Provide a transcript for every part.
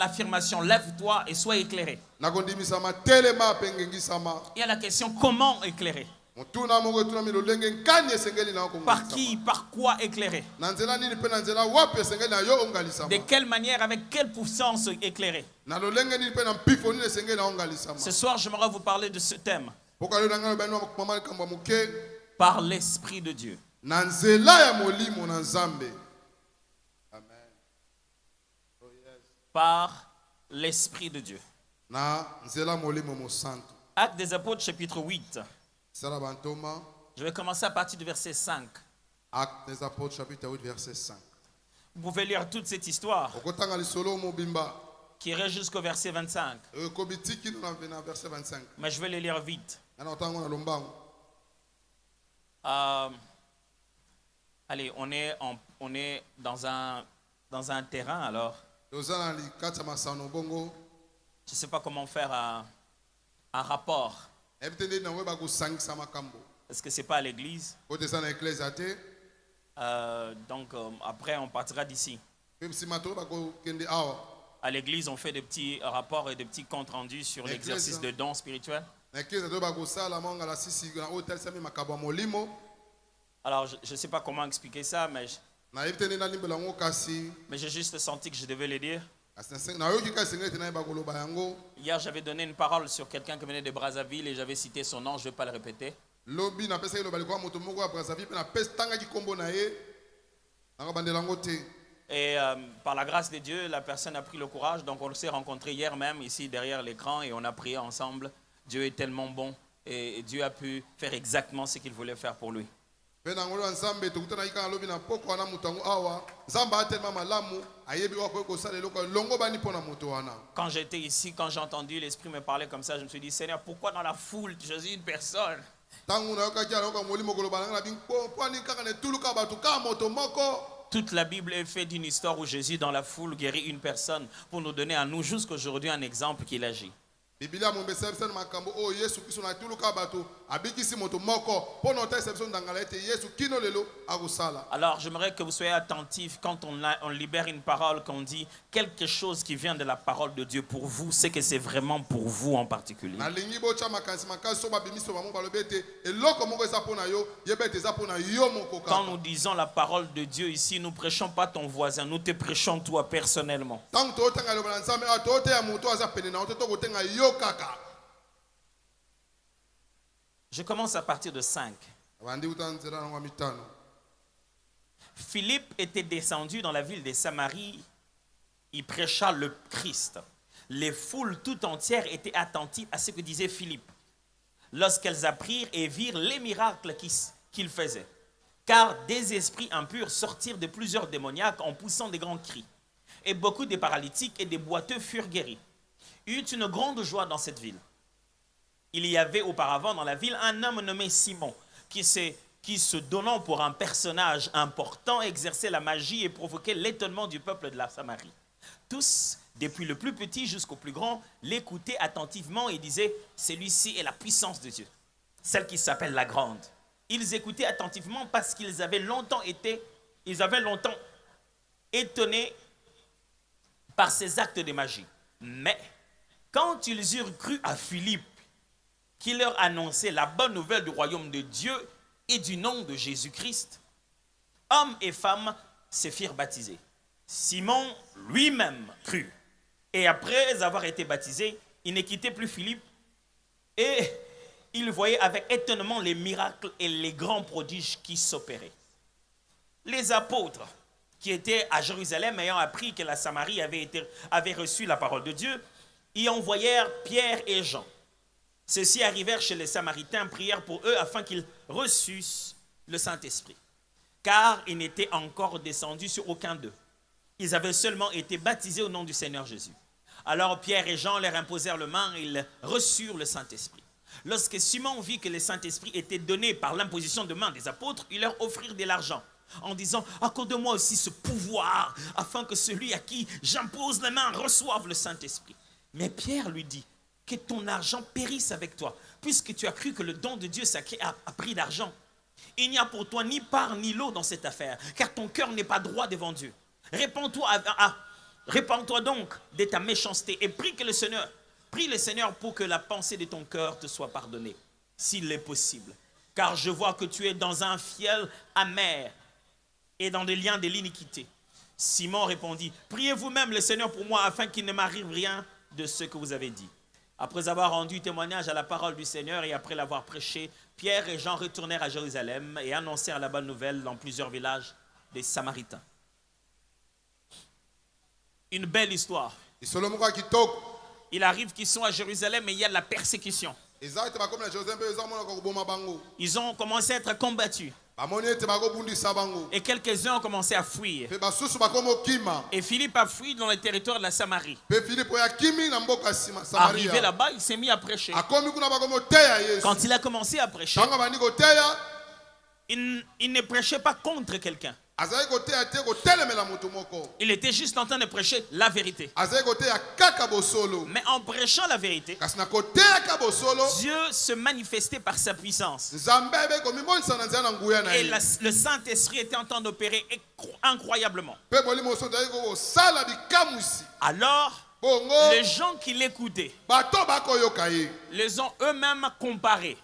l'affirmation lève-toi et sois éclairé. Il y a la question comment éclairer. Par qui, par quoi éclairer? De quelle manière, avec quelle puissance éclairer? Ce soir, j'aimerais vous parler de ce thème. Par l'Esprit de Dieu. Par l'Esprit de Dieu. Actes des Apôtres, chapitre 8. Je vais commencer à partir du verset 5. Actes des Apôtres, chapitre 8, verset 5. Vous pouvez lire toute cette histoire qui irait jusqu'au verset 25. Mais je vais les lire vite. Allez, on est dans un terrain alors. Je ne sais pas comment faire un rapport. Est-ce que ce n'est pas à l'église? Donc après on partira d'ici. À l'église on fait des petits rapports et des petits comptes rendus sur l'exercice de dons spirituels. Alors je ne sais pas comment expliquer ça, mais j'ai juste senti que je devais le dire. Hier j'avais donné une parole sur quelqu'un qui venait de Brazzaville et j'avais cité son nom, je ne vais pas le répéter. Et par la grâce de Dieu, la personne a pris le courage, donc on s'est rencontrés hier même ici derrière l'écran et on a prié ensemble. Dieu est tellement bon et Dieu a pu faire exactement ce qu'il voulait faire pour lui. Quand j'étais ici, quand j'ai entendu l'Esprit me parler comme ça, je me suis dit, Seigneur, pourquoi dans la foule tu choisis une personne? Toute la Bible est faite d'une histoire où Jésus dans la foule guérit une personne pour nous donner à nous jusqu'aujourd'hui un exemple qu'il agit. Alors j'aimerais que vous soyez attentifs quand on libère une parole, qu'on dit quelque chose qui vient de la parole de Dieu pour vous, c'est que c'est vraiment pour vous en particulier. Quand nous disons la parole de Dieu ici, nous ne prêchons pas ton voisin, nous te prêchons toi personnellement. Je commence à partir de 5. Philippe était descendu dans la ville de Samarie. Il prêcha le Christ. Les foules tout entières étaient attentives à ce que disait Philippe lorsqu'elles apprirent et virent les miracles qu'il faisait. Car des esprits impurs sortirent de plusieurs démoniaques en poussant des grands cris. Et beaucoup de paralytiques et des boiteux furent guéris. Il y eut une grande joie dans cette ville. Il y avait auparavant dans la ville un homme nommé Simon qui se donnant pour un personnage important exerçait la magie et provoquait l'étonnement du peuple de la Samarie. Tous, depuis le plus petit jusqu'au plus grand, l'écoutaient attentivement et disaient « Celui-ci est la puissance de Dieu, celle qui s'appelle la grande ». Ils écoutaient attentivement parce qu'ils avaient longtemps étonnés par ces actes de magie. Mais quand ils eurent cru à Philippe, qui leur annonçait la bonne nouvelle du royaume de Dieu et du nom de Jésus-Christ, hommes et femmes se firent baptiser. Simon lui-même crut. Et après avoir été baptisé, il ne quittait plus Philippe et il voyait avec étonnement les miracles et les grands prodiges qui s'opéraient. Les apôtres qui étaient à Jérusalem, ayant appris que la Samarie avait reçu la parole de Dieu, y envoyèrent Pierre et Jean. Ceux-ci arrivèrent chez les Samaritains, prièrent pour eux afin qu'ils reçussent le Saint-Esprit. Car ils n'étaient encore descendus sur aucun d'eux. Ils avaient seulement été baptisés au nom du Seigneur Jésus. Alors Pierre et Jean leur imposèrent le main et ils reçurent le Saint-Esprit. Lorsque Simon vit que le Saint-Esprit était donné par l'imposition de main des apôtres, ils leur offrirent de l'argent en disant « Accorde-moi aussi ce pouvoir afin que celui à qui j'impose la main reçoive le Saint-Esprit. » Mais Pierre lui dit « Que ton argent périsse avec toi, puisque tu as cru que le don de Dieu sacré a prix d'argent. Il n'y a pour toi ni part ni lot dans cette affaire, car ton cœur n'est pas droit devant Dieu. Répands-toi Répands-toi donc de ta méchanceté et prie le Seigneur pour que la pensée de ton cœur te soit pardonnée, s'il est possible. Car je vois que tu es dans un fiel amer et dans des liens de l'iniquité. Simon répondit, priez vous-même le Seigneur pour moi afin qu'il ne m'arrive rien de ce que vous avez dit. Après avoir rendu témoignage à la parole du Seigneur et après l'avoir prêché, Pierre et Jean retournèrent à Jérusalem et annoncèrent la bonne nouvelle dans plusieurs villages des Samaritains. Une belle histoire. Il arrive qu'ils sont à Jérusalem et il y a la persécution. Ils ont commencé à être combattus. Et quelques-uns ont commencé à fuir. Et Philippe a fui dans le territoire de la Samarie. Arrivé là-bas, il s'est mis à prêcher. Quand il a commencé à prêcher, il ne prêchait pas contre quelqu'un. Il était juste en train de prêcher la vérité. Mais en prêchant la vérité, Dieu se manifestait par sa puissance. Et le Saint-Esprit était en train d'opérer incroyablement. Alors, les gens qui l'écoutaient les ont eux-mêmes comparés.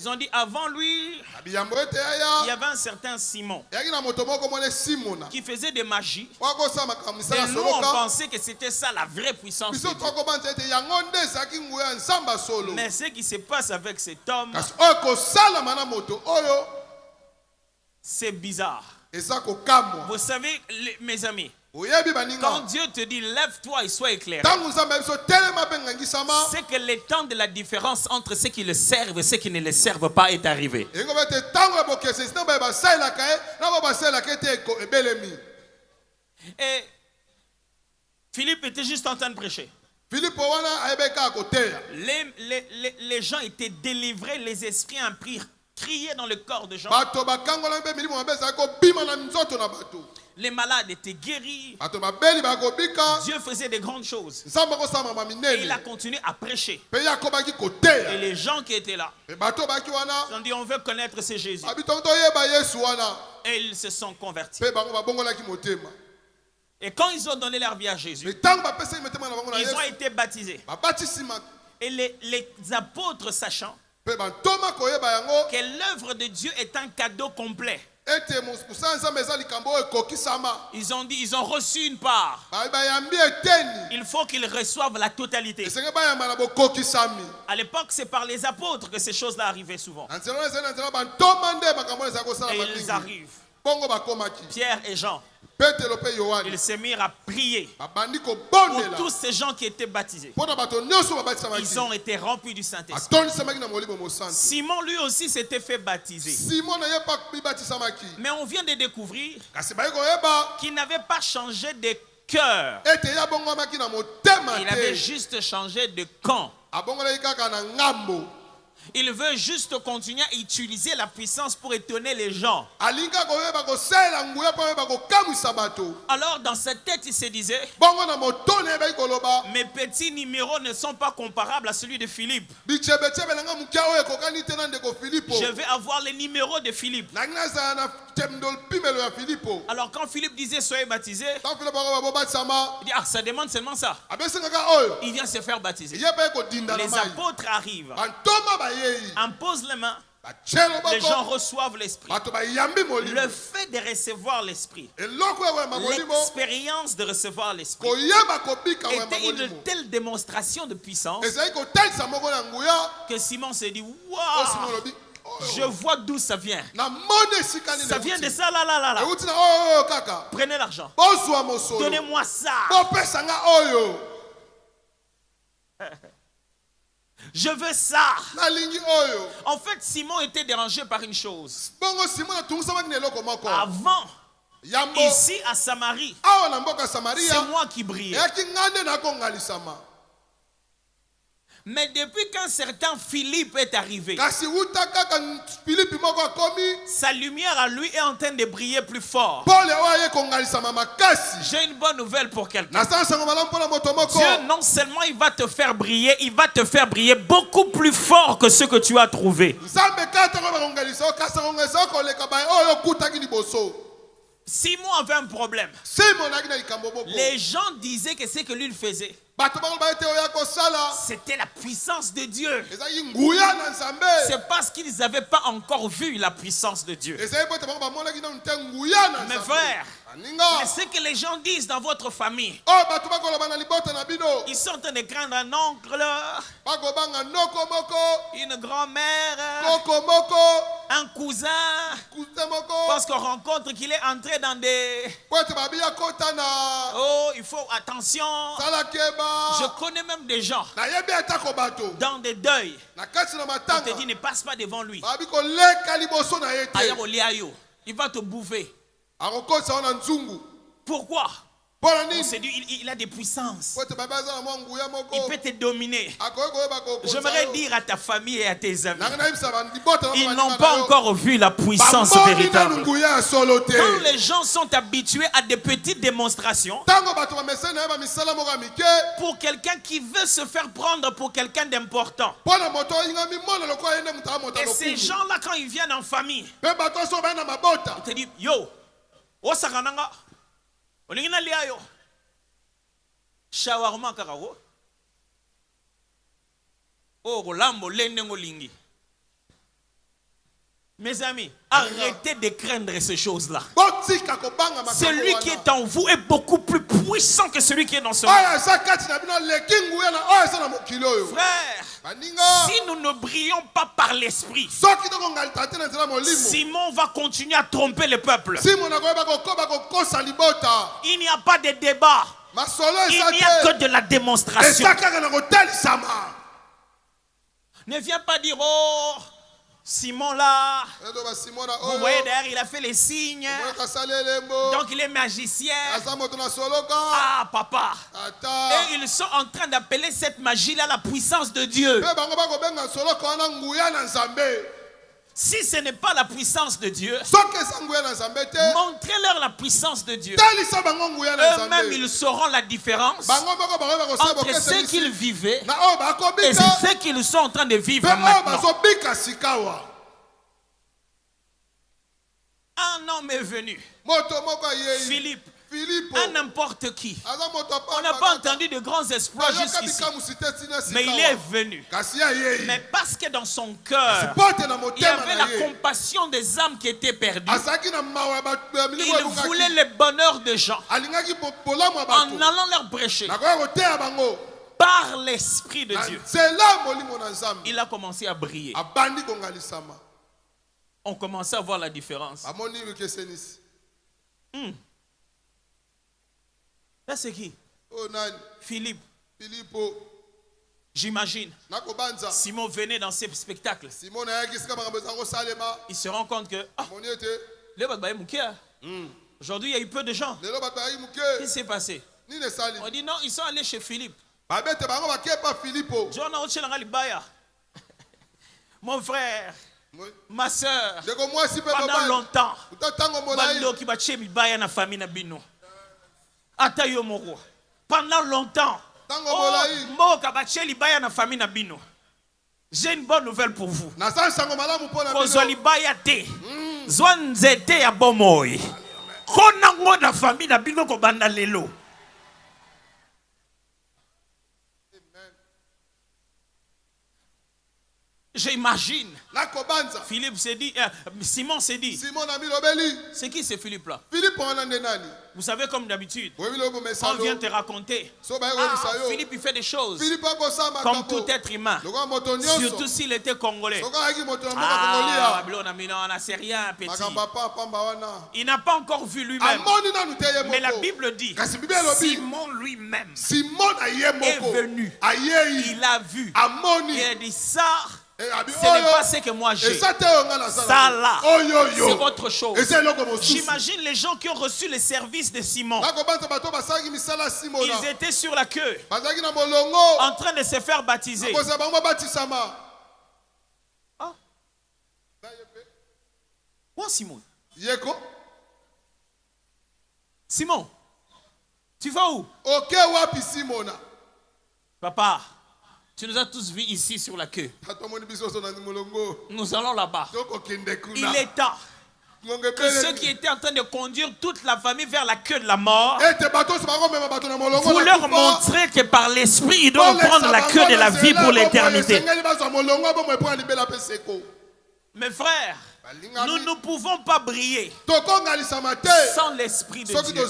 Ils ont dit, avant lui, il y avait un certain Simon qui faisait des magies. Et nous, on pensait que c'était ça la vraie puissance de Dieu. Mais ce qui se passe avec cet homme, c'est bizarre. Vous savez, mes amis, quand Dieu te dit lève-toi et sois éclairé, c'est que le temps de la différence entre ceux qui le servent et ceux qui ne le servent pas est arrivé. Et Philippe était juste en train de prêcher. Les gens étaient délivrés, les esprits impurs criaient dans le corps de gens. Les malades étaient guéris. Dieu faisait de grandes choses. Et il a continué à prêcher. Et les gens qui étaient là, ils ont dit, on veut connaître ce Jésus. Et ils se sont convertis. Et quand ils ont donné leur vie à Jésus, ils ont été baptisés. Et les apôtres, sachant que l'œuvre de Dieu est un cadeau complet, ils ont dit, ils ont reçu une part. Il faut qu'ils reçoivent la totalité. À l'époque, c'est par les apôtres que ces choses-là arrivaient souvent. Et ils arrivent. Pierre et Jean, ils se mirent à prier pour tous ces gens qui étaient baptisés. Ils ont été remplis du Saint-Esprit. Simon lui aussi s'était fait baptiser. Mais on vient de découvrir qu'il n'avait pas changé de cœur. Il avait juste changé de camp. Il veut juste continuer à utiliser la puissance pour étonner les gens. Alors dans sa tête il se disait, mes petits numéros ne sont pas comparables à celui de Philippe. Je vais avoir les numéros de Philippe. Alors quand Philippe disait soyez baptisé, il dit, ah, ça demande seulement ça. Il vient se faire baptiser. Les apôtres arrivent, imposent les mains, les gens reçoivent l'esprit. Le fait de recevoir l'esprit, l'expérience de recevoir l'esprit était une telle démonstration de puissance que Simon s'est dit, waouh, je vois d'où ça vient. Ça vient de ça là. Prenez l'argent. Donnez-moi ça. Je veux ça. En fait, Simon était dérangé par une chose. Avant, ici à Samarie, c'est moi qui brille. Mais depuis qu'un certain Philippe est arrivé, sa lumière à lui est en train de briller plus fort. J'ai une bonne nouvelle pour quelqu'un. Dieu non seulement il va te faire briller, il va te faire briller beaucoup plus fort que ce que tu as trouvé. Simon avait un problème. Simon a likambo moko. Les gens disaient que ce que lui faisait, Bato bango ba ete oya kosala. c'était la puissance de Dieu. Ezali nguya na Nzambe. C'est parce qu'ils n'avaient pas encore vu la puissance de Dieu. Ezali pote bango ba monaki na nte nguya na Mes Nzambe. frères, Aninga. mais ce que les gens disent dans votre famille, Oh bato bakoloba na libota na bino. ils sont en train de craindre un oncle, Bakobanga noko moko. une grand-mère, Koko moko. un cousin, Kute moko. parce qu'on rencontre qu'il est entré dans des... Pote babiya kota na. Oh, il faut attention. Sala keba. Je connais même des gens Na yebi atako bato. dans des deuils. Na kati na On te matanga. dit ne passe pas devant lui. Babi koleka liboso na yete. Ailleurs, au liayo, il va te bouffer. Akokosa wana nzungu. Pourquoi? Pona On nini? s'est dit, il a des puissances. Pote baba aza na mwa nguya moko. Il peut te dominer. Akoki koyeba kokonza J'aimerais yo. dire à ta famille et à tes amis, Nanga na yebisa ba libota na ils ba n'ont baninga pas na yo. encore vu la puissance Bamoni nanu véritable. nguya ya solo te. Quand les gens sont habitués à des petites démonstrations, Tango bato bamesani na ye bamisala moko ya mike. pour quelqu'un qui veut se faire prendre pour quelqu'un d'important, Mpona moto oyinga mimona lokola ye nde moto amota et ces lokumu. gens-là, quand ils viennent en famille, Mpe bato oso baye na mabota. ils te disent, yo, osaka nanga, olingi na lia yo, shawarma kaka wo, oh kolambo lende ngolingi. Mes amis, arrêtez de craindre ces choses-là. Botika kobanga makambo Celui qui wana. est en vous est beaucoup plus puissant que celui qui est dans ce monde. Oyo eza kati na bino leki nguya na oyo eza na mokili oyo. Frère, Baninga. si nous ne brillons pas par l'esprit, Soki tokongalita te na nzela molimo. Simon va continuer à tromper le peuple. Simon akoyeba kokoba kokosa libota. Il n'y a pas de débat. Masolo Il eza n'y a que te. de la démonstration. Eza kaka na kotalisama. Ne viens pas dire, oh, Simon là, Edo ba Simona vous oyo. voyez derrière, il a fait les signes. Moyo kasali elembo. Donc il est magicien. Aza moto na soloka. Ah, papa. Ata. Et ils sont en train d'appeler cette magie-là la puissance de Dieu. Mpe bango bakobenga soloka wana nguya na Nzambe. Si ce n'est pas la puissance de Dieu, Soki eza nguya na Nzambe te. montrez-leur la puissance de Dieu. Talisa bango nguya na Eux-mêmes, Nzambe. ils sauront la différence Bango moko bakoyeba kosala entre ce bokeseni qu'ils vivaient na oyo et bakobika. ce qu'ils sont en train de vivre Mpe oyo maintenant. bazobika sikawa. Un homme est venu, Moto moko ayei. Philippe, Philippe. à n'importe qui. Aza moto On n'a pas entendu de grands exploits jusqu'ici, mais il est venu. Kasi ayei. Mais parce que dans son cœur, Pote na il y motema avait na la ye. compassion des âmes qui étaient perdues. Azaki na mawa ya bato ya milingo Il voulait ebungaki. le bonheur des gens Alingaki bolamu ya en bato. allant leur prêcher Nakoya koteya bango. par l'Esprit de Na Dieu. nzela molimo na Nzambe. Il a commencé à briller. Abandi kongalisama. On commençait à voir la différence. Amoni lukesenisi. Là, c'est qui? Oh nani? Philippe, Filipo. j'imagine. Nakobanza. Simon venait dans ces spectacles. Simon ayaki sika makambo ezango salema. Il se rend compte que ah, Amoni ete. le Bagbaye Moukia, aujourd'hui il y a eu peu de gens. Lelo bato ayi muke. Qu'est-ce qui s'est passé? Nini esali? On dit non, ils sont allés chez Philippe. Babete bango bakepa Filipo. John Aochelanga Libaya. Mon frère, ma soeur, Ndeko mwasi pe pendant mobali. longtemps, Uta tango molai. Bandoki Bache Libaya na famille na bino. Ata yo moko. Pendant longtemps, Tango molai. Mboka Bache Libaya na famille na bino. J'ai une bonne nouvelle pour vous. Naza sango malamu pona Kozwa bino. libaya te. Zwa nzete ya bomoi. Konango na famille na bino ko banda lelo. J'imagine. Nakobanza. Philippe s'est dit, Simon s'est dit, Simon ami lobeli. c'est qui ce Philippe-là? Filipo wana nde nani? Vous savez, comme d'habitude, Oyebi lobo on mesalo. vient te raconter. So ba Ah, yebisa yo. Philippe, il fait des choses Philippe akosama comme tout être humain. Lokola moto nyonso. Surtout s'il était congolais. Soka ayaki moto ya mboka Ah, Mongolia. Babylone, on n'a c'est rien, petit. Makambo apa pamba wana. Il n'a pas encore vu lui-même. Amoni nanu te ye Mais la moko. Bible dit, Kasi Bible elobi. Simon lui-même Simon aye est moko. venu. Ayei. Il a vu. Amoni. Il a dit ça, Abi ce n'est oyo. pas ce que moi j'ai. Esa te yo nga na sala. Ça là, Oyo yo. c'est autre chose. Esa eloko mosusu. J'imagine les gens qui ont reçu le service de Simon. Nakobanza bato basalaki misala Simona. Ils étaient sur la queue, Bazalaki na molongo. en train de se faire baptiser. Nakosa bango babatisama. Ah, ouais, Simon. Yeko. Simon, tu vas où? Oke wapi Simona. Papa, tu nous as tous vus ici sur la queue. Atomoni biso so na molongo. Nous allons là-bas. Toko kende kuna. Il est temps que ceux qui étaient en train de conduire toute la famille vers la queue de la mort, Vous vous leur montrez que par l'esprit, ils doivent prendre la queue de la vie pour l'éternité. Mes frères, nous ne pouvons pas briller sans l'esprit de Dieu.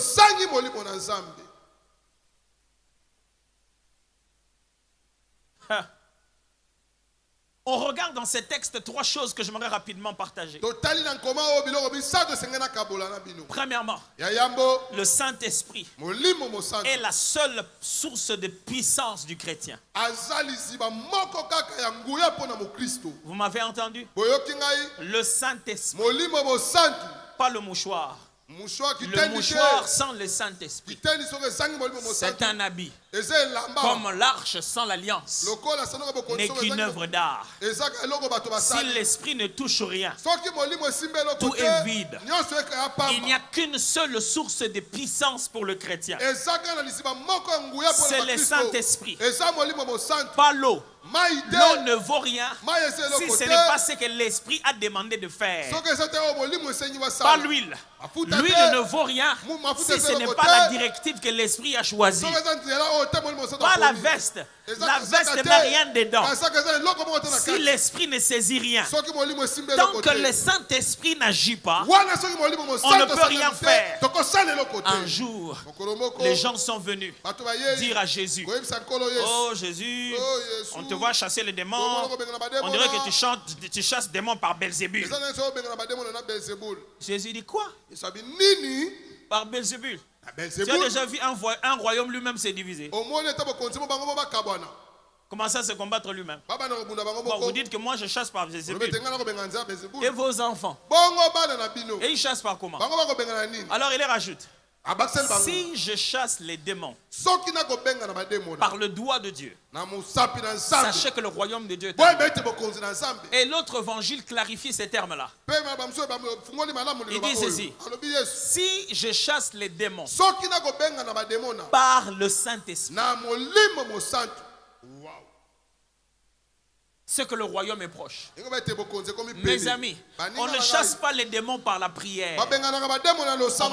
On regarde dans ces textes 3 choses que j'aimerais rapidement partager. Premièrement, le Saint-Esprit est la seule source de puissance du chrétien. Vous m'avez entendu? Le Saint-Esprit, pas le mouchoir. Le mouchoir sans le Saint-Esprit, c'est un habit. Comme l'arche sans l'alliance n'est qu'une œuvre d'art. Si l'esprit ne touche rien, tout est vide. Il n'y a qu'une seule source de puissance pour le chrétien. C'est le Saint-Esprit, pas l'eau. L'eau ne vaut rien si ce n'est pas ce que l'esprit a demandé de faire. Pas l'huile. L'huile ne vaut rien si ce n'est pas la directive que l'esprit a choisie. Pas la veste. La veste n'a rien dedans. Si l'esprit ne saisit rien, tant que le Saint-Esprit n'agit pas, on ne peut rien faire. Un jour, les gens sont venus dire à Jésus: oh Jésus, on te voit chasser les démons. On dirait que tu chasses des démons par Belzébul. Jésus dit: quoi? Par Belzébul. Tu as déjà vu un royaume lui-même se diviser? Comment ça se combattre lui-même? Bon, vous dites que moi je chasse par Belzébul. Et vos enfants? Et ils chassent par comment? Alors il les rajoute: si je chasse les démons par le doigt de Dieu, sachez que le royaume de Dieu est à vous. Et l'autre évangile clarifie ces termes-là. Il dit ceci: si je chasse les démons par le Saint-Esprit, c'est que le royaume est proche. Mes amis, on ne chasse pas les démons par la prière. On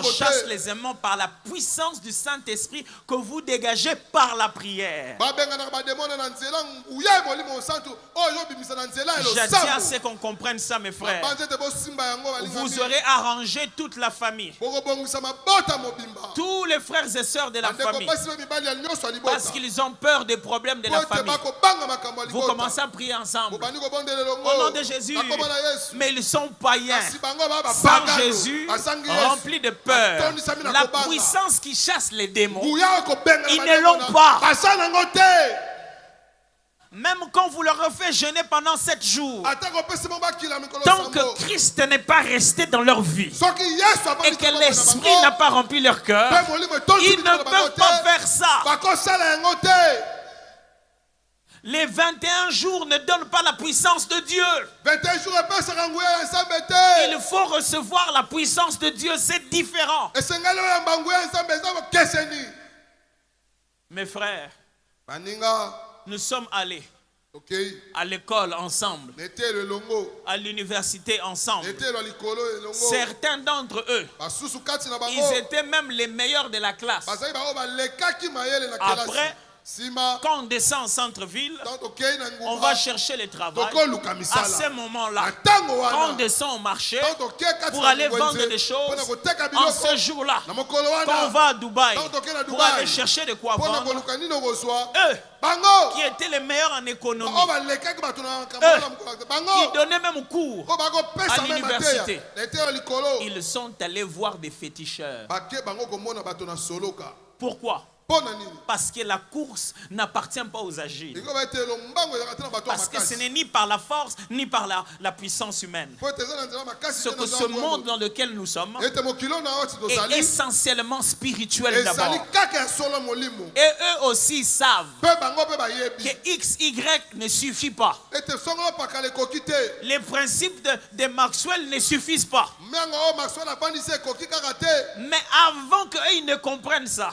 chasse les démons par la puissance du Saint-Esprit que vous dégagez par la prière. J'attire à ce qu'on comprenne ça, mes frères. Vous aurez arrangé toute la famille, tous les frères et sœurs de la famille, parce qu'ils ont peur des problèmes de la famille. Vous commencez à prier ensemble au nom de Jésus, mais ils sont païens, sans Jésus, remplis de peur. La puissance qui chasse les démons, ils ne l'ont pas. Même quand vous leur faites jeûner pendant 7 jours, tant que Christ n'est pas resté dans leur vie et que l'esprit n'a pas rempli leur cœur, ils ne peuvent pas faire ça. Les 21 jours ne donnent pas la puissance de Dieu. Il faut recevoir la puissance de Dieu, c'est différent. Mes frères, nous sommes allés à l'école ensemble, à l'université ensemble. Certains d'entre eux, ils étaient même les meilleurs de la classe. Après, quand on descend en centre-ville, on va chercher le travail. À ce moment-là, quand on descend au marché pour aller vendre des choses, en ce jour-là, quand on va à Dubaï pour aller chercher de quoi vendre, eux, qui étaient les meilleurs en économie, qui donnaient même cours à l'université, ils sont allés voir des féticheurs. Pourquoi? Parce que la course n'appartient pas aux agiles. Parce que ce n'est ni par la force, ni par la puissance humaine. Ce que ce monde dans lequel nous sommes est essentiellement spirituel d'abord. Et eux aussi savent que X, Y ne suffit pas. Les principes de Maxwell ne suffisent pas. Mais avant qu'eux ne comprennent ça,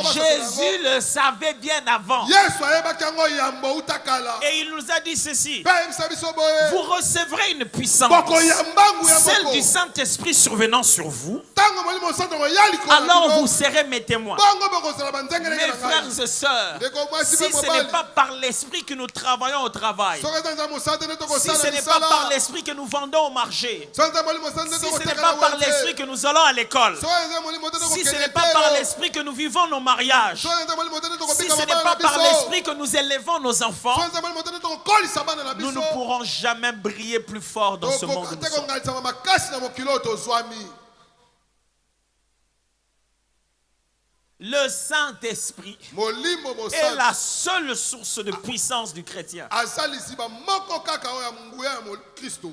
Jésus le savait bien avant. Yesu ayebaki yango yambo utakala. Et il nous a dit ceci. Mpe ayebisa biso boye. Vous recevrez une puissance, Boko yambangu ya celle boko. du Saint-Esprit survenant sur vous. Tango molimo santo ngo yali ko. Alors vous serez mes témoins. Bongo boko sala banzengere Mes na frères ngai. et sœurs, Si si ce n'est pas par l'Esprit que nous travaillons au travail, Soki eza mosante nde si tokosala ce n'est pas misala. par l'Esprit que nous vendons au marché, Soki eza molimo sante nde si ce n'est tokotekala pas par wenze. l'Esprit que nous allons à l'école, Soki eza molimo te si ce tokokende n'est pas par telo. l'Esprit que nous vivons nos mariages, Soki eza molimo te si tokobika ce n'est mabala pas na par biso. l'Esprit que nous élevons nos enfants, Soki eza molimo te tokokolisa bana na nous biso. ne pourrons jamais briller plus fort dans ce monde. Tokoka où te nous sommes. kongalisama makasi na mokili oyo tozwami. Le Saint-Esprit Molimo est mosantu la seule source de puissance du chrétien. azalisi bamoko kaka oyo ya nguya ya Kristo.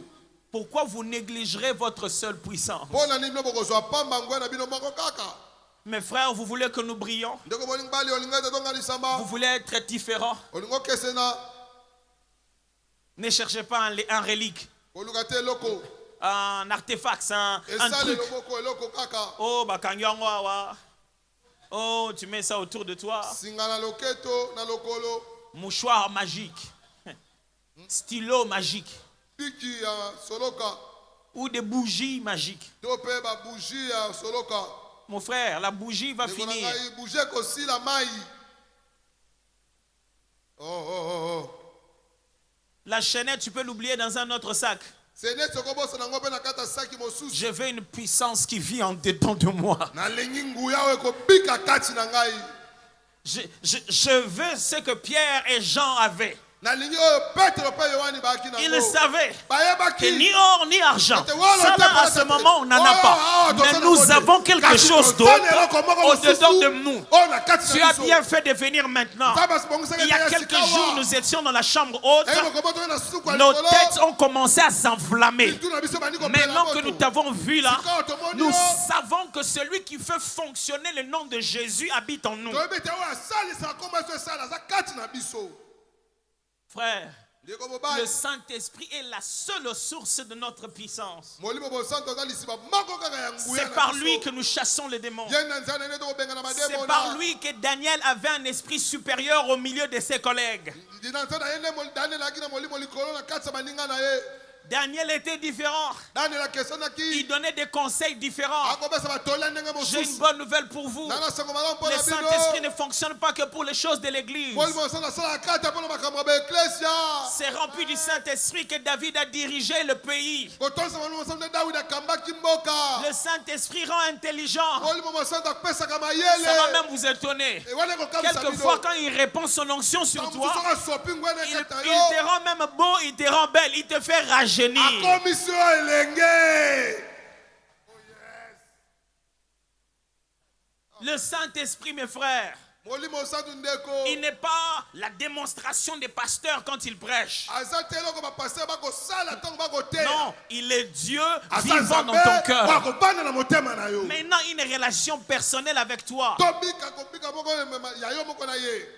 Pourquoi vous négligerez votre seule puissance? Mpo na nini bokozwa pamba nguya na bino moko kaka? Mes frères, vous voulez que nous brillons? Ndeko bolingi bali olinga ete tongalisama. Vous voulez être différents? Olingo kesena. Ne cherchez pas un relique, Koluka te eloko. un artefact, un Esale truc. loboko eloko kaka. Oh, bakanyango awa. Oh, tu mets ça autour de toi. Singa na loketo na lokolo. Mouchoir magique. Stylo magique. Piki ya soloka. Ou des bougies magiques. To pe ba bougie ya soloka. Mon frère, la bougie va Ndeko na finir. ngai bougie kosila mai. Oh. La chaînette, tu peux l'oublier dans un autre sac. Sene sokobosa nango pe na kata saki mosusu. Je veux une puissance qui vit en dedans de moi. Na lengi nguya oyo ekobika kati na ngai. Je veux ce que Pierre et Jean avaient. Na lingi oyo Petro pe Yohani baki na Ils savaient que bayebaki. ni or ni argent, ça là, à ce moment on n'en a pas. Mais nous avons quelque chose d'autre au-dedans de nous. Tu as bien fait de venir maintenant. Il y a quelques jours, nous étions dans la chambre haute. Nos têtes ont commencé à s'enflammer. Maintenant que nous t'avons vu là, nous savons que celui qui fait fonctionner le nom de Jésus habite en nous. Frère, le Saint-Esprit est la seule source de notre puissance. C'est par lui que nous chassons les démons. C'est par lui que Daniel avait un esprit supérieur au milieu de ses collègues. Daniel était différent. Il donnait des conseils différents. J'ai une bonne nouvelle pour vous. Le Saint-Esprit ne fonctionne pas que pour les choses de l'Église. C'est rempli du Saint-Esprit que David a dirigé le pays. Le Saint-Esprit rend intelligent. Ça va même vous étonner. Quelquefois, quand il répand son onction sur toi, il te rend même beau, il te rend belle, il te fait rajeunir. Le Saint-Esprit, mes frères, il n'est pas la démonstration des pasteurs quand ils prêchent. Non, il est Dieu vivant dans ton cœur. Maintenant, une relation personnelle avec toi.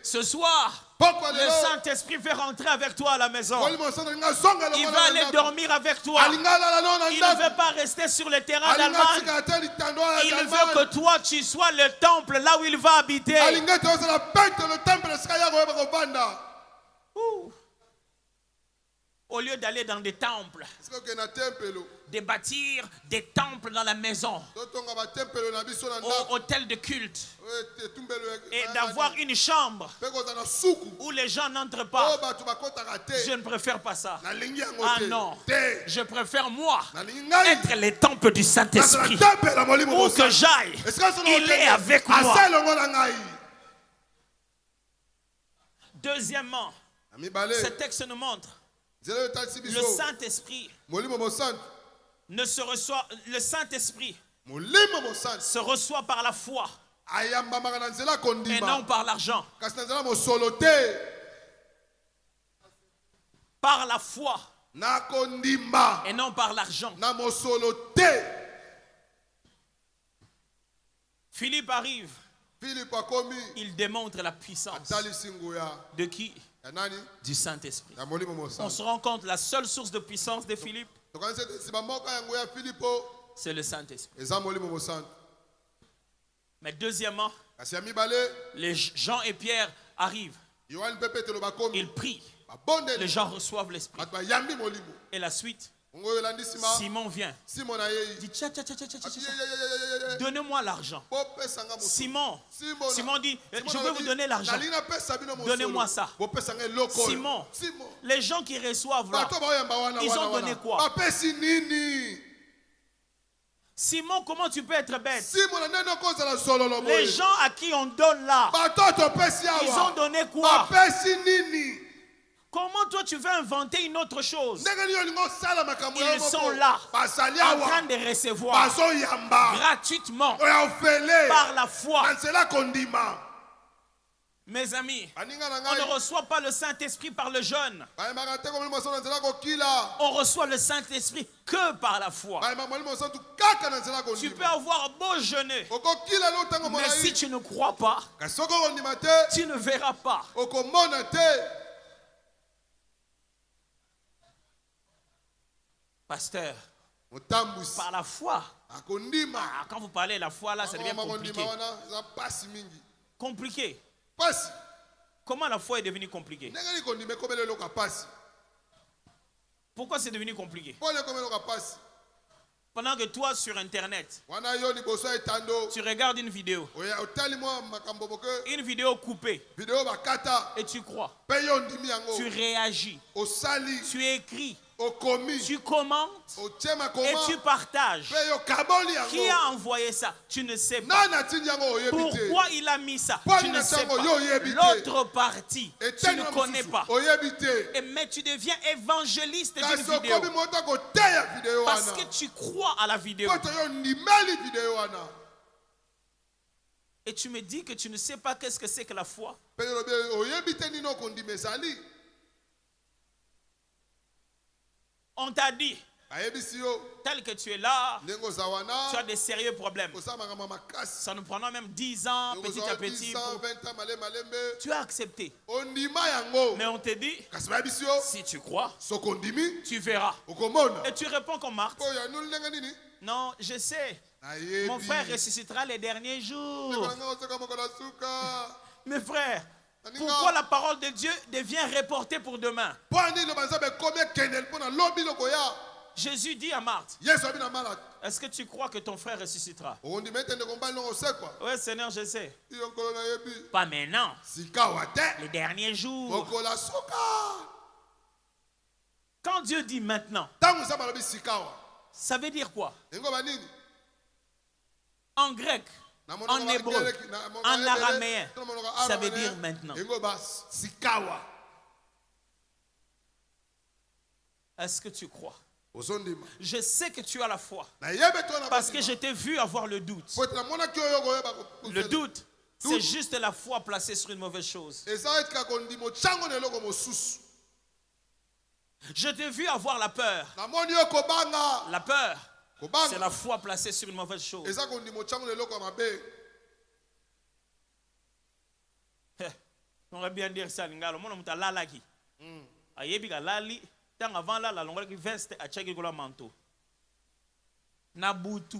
Ce soir, le Saint-Esprit veut rentrer avec toi à la maison. Il va aller dormir avec toi. Il ne veut pas rester sur le terrain d'Allemagne. Il veut que toi, tu sois le temple là où il va habiter. Au lieu d'aller dans des temples, de bâtir des temples dans la maison, au hôtel de culte, et d'avoir une chambre où les gens n'entrent pas. Je ne préfère pas ça. Ah non, je préfère moi être les temples du Saint-Esprit. Où que j'aille, il est avec moi. Deuxièmement, ce texte nous montre le Saint-Esprit ne se reçoit, le Saint-Esprit se reçoit par la foi et non par l'argent. Par la foi et non par l'argent. Philippe arrive. Il démontre la puissance de qui? Du Saint-Esprit. On se rend compte, la seule source de puissance de Philippe, c'est le Saint-Esprit. Mais deuxièmement, kasi ya mibale les Jean et Pierre arrivent. yohane mpe petelo bakomi Ils prient. Les babondeli gens reçoivent l'Esprit. bato bayambi molimo Et la suite, ongo oyo elandi nsima Simon vient. simon na yei Il dit, tcha, tcha, tcha, tcha, tcha, tcha, Ati, tcha. Donnez-moi l'argent. bopesanga mosusu. Simon, Simon Simon dit, Simon je na veux lobi, vous donner l'argent. nalingi napesa bino mosolo. Donnez-moi ça. Bopesanga eloko oyo. Simon, Simon les gens qui reçoivent là, bato baoyamba wana ils wana ont donné wana. quoi? bapesi nini Simon, comment tu peux être bête? simon na ndenge okozala sololo Les boye gens à qui on donne là, bato topesi ils ont awa donné quoi? bapesi nini Comment toi tu veux inventer une autre chose? ndenge nini olingi osala makambo Ils ya sont moko là, bazali en awa train de recevoir bazoyamba gratuitement oya ofele par la foi. na nzela kondima Mes amis, baninga na on ne ngai reçoit pas le Saint-Esprit par le jeûne. bayembaka te komeli mosantu na nzela kokila On reçoit le Saint-Esprit que par la foi. bayemba molimo mosantu kaka na nzela Tu peux kondima avoir beau jeûner, okokila lelo ntango mais si molai tu ne crois pas, kasi soki okondima te tu ne verras pas. okomona te Pasteur, motambwisi par la foi. akondima Ah, quand vous parlez de la foi, là, ça devient kondima compliqué. wana eza pasi mingi Compliqué. pasi Comment la foi est devenue compliquée? ndenge nini kondima ekomeli eloko ya pasi Pourquoi c'est devenu compliqué? mpona ekomeli eloko ya pasi Pendant que toi, sur Internet, wana yo liboso ya etando tu regardes une vidéo otali mwa makambo moke une vidéo coupée, video bakata et tu crois, mpe yo ondimi yango tu réagis, osali tu écris, okomi tu commentes otie et makoma tu partages. mpe yo kaboli Qui yango a envoyé ça? Tu ne sais pas. nani atindi yango oyebi te Pourquoi il a mis ça? Pourquoi Tu il ne a sais mis pas. ça? Yo, yebi te. L'autre partie, tu eteni ne na connais mosusu pas. oyebi te Mais tu deviens évangéliste d'une kasi vidéo okomi moto akoteya video parce wana que tu crois à la vidéo. poto yo ndimeli video wana Et tu me dis que tu ne sais pas qu'est-ce que c'est que la foi. mpe yo lobi oyebi te nini okondima ezali On t'a dit, ayebisi yo tel que tu es là, ndenge oza tu as wana des sérieux problèmes. osala makambo makasi Ça nous prendra même 10 ans, petit à petit. 10 ans 20 ans malembe Tu as accepté. ondima yango Mais on te dit, kasi bayebisi yo si tu crois, soki ondimi tu verras. okomona Et tu réponds comme Marthe. mpo yanuli ndenge nini Non, je sais. nayebi Mon frère ressuscitera les derniers jours. nanga ozoka mokolo ya suka Mes frères, pourquoi la parole de Dieu devient reportée pour demain? mpo ani loba nzambe ekomi ekendeli mpo na lobi lokoya Jésus dit à Marthe, yesu abi na mala est-ce que tu crois que ton frère ressuscitera? okondima ete ndeko mbali nongo osekwa Oui, Seigneur, je sais. iyo nkolo nayebi Pas maintenant. sikawa te Les derniers jours. mokolo ya suka Quand Dieu dit maintenant, ntango nzambe alobi sikawa ça veut dire quoi? engo banini En grec, Na monoko en ya hébreu, Grek, na monoko en ya Hébreu, araméen, na monoko ya ça veut araméen, dire maintenant. engo ba sikawa Est-ce que tu crois? ozondima Je sais que tu as la foi. nayebi to na Parce que je t'ai vu avoir le doute. po ete namonaki oyo koyeba Le doute, c'est juste la foi placée sur une mauvaise chose. eza etika kondima otyango na eloko mosusu Je t'ai vu avoir la peur. namoni yo kobanga La peur, c'est kobanga la foi placée sur une mauvaise chose. eza kondima otyango na eloko ya mabe On aurait bien dire ça, lingalo. Mon nom est Lalaki. Ayebi ka lali, tant avant là, la longueur qui veste a tchaki kola manteau. Nabutu,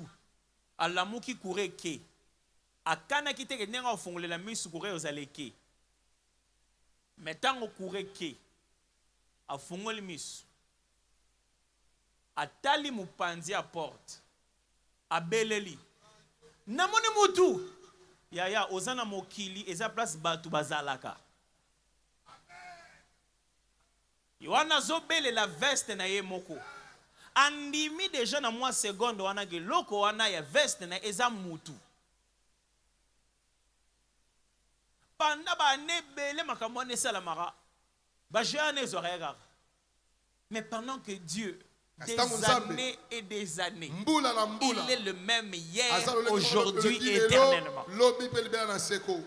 alamu ki kure ke. Akana ki teke nenga ofongole la misu kure ozale ke. Mais tant o kure ke, a fongole misu. Atali mupanzi a porte. A beleli. Namoni mutu. Yaya, ozana mokili, eza place batu bazalaka. Yohana zobele la veste na ye moko. Andimi déjà na moi seconde wana ke loko wana ya veste na eza mutu. Panda ba nebele makambo ne salamara. Ba jeune zorega. Mais pendant que Dieu des années et des années, mbula na mbula il est le même hier, Aza lolenge aujourd'hui lelo, et éternellement. lobi mpe libela na seko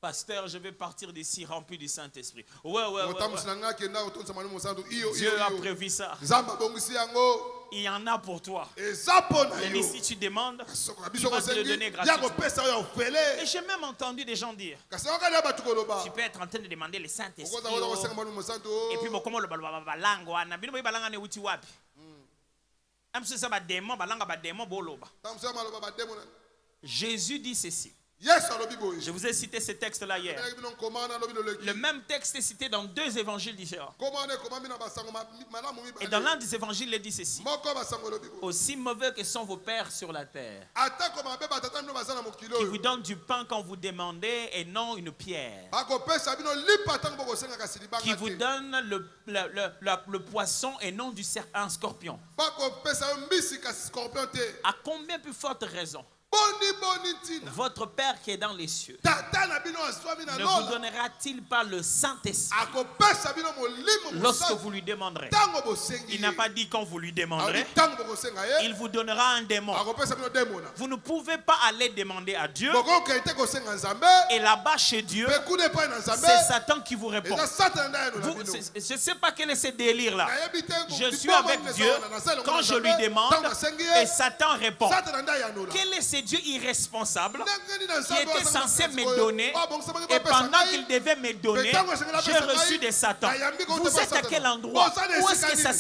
Pasteur, je vais partir d'ici rempli du Saint-Esprit. Ouais. motambusi na ngai akenda kotonisa mani mosantu iyo Dieu a prévu ça. nzambe abongisi yango Il y en a pour toi. eza mpo na Mais yo si tu demandes, soko na il biso va te le donner kosengi ya gratuitement. kopesa oyo ofele Et j'ai même entendu des gens dire, kasi okali ya bato koloba tu peux être en train de demander le Saint-Esprit. okoza koza kosenga mani mosantu Et puis, comment le balango, bino boy balanga ne uti wapi. Tamsema maloba ba démon. Jésus dit ceci. Yes alobi boy. Je vous ai cité ce texte-là hier. Le même texte est cité dans 2 évangiles différents. Et dans l'un des évangiles, il dit ceci. Aussi mauvais que sont vos pères sur la terre, qui vous donnent du pain quand vous demandez et non une pierre, qui vous donne le poisson et non un scorpion. À combien plus forte raison votre Père qui est dans les cieux ne vous donnera-t-il pas le Saint-Esprit lorsque vous lui demanderez? Il n'a pas dit quand vous lui demanderez. Il vous donnera un démon. Vous ne pouvez pas aller demander à Dieu. Et là-bas chez Dieu, c'est Satan qui vous répond. Je ne sais pas quel est ce délire-là. Je suis avec Dieu quand je lui demande et Satan répond. Quel est ce Dieu irresponsable qui était censé me donner et pendant qu'il devait me donner, j'ai reçu de Satan? Vous êtes à quel endroit? Où est-ce que ça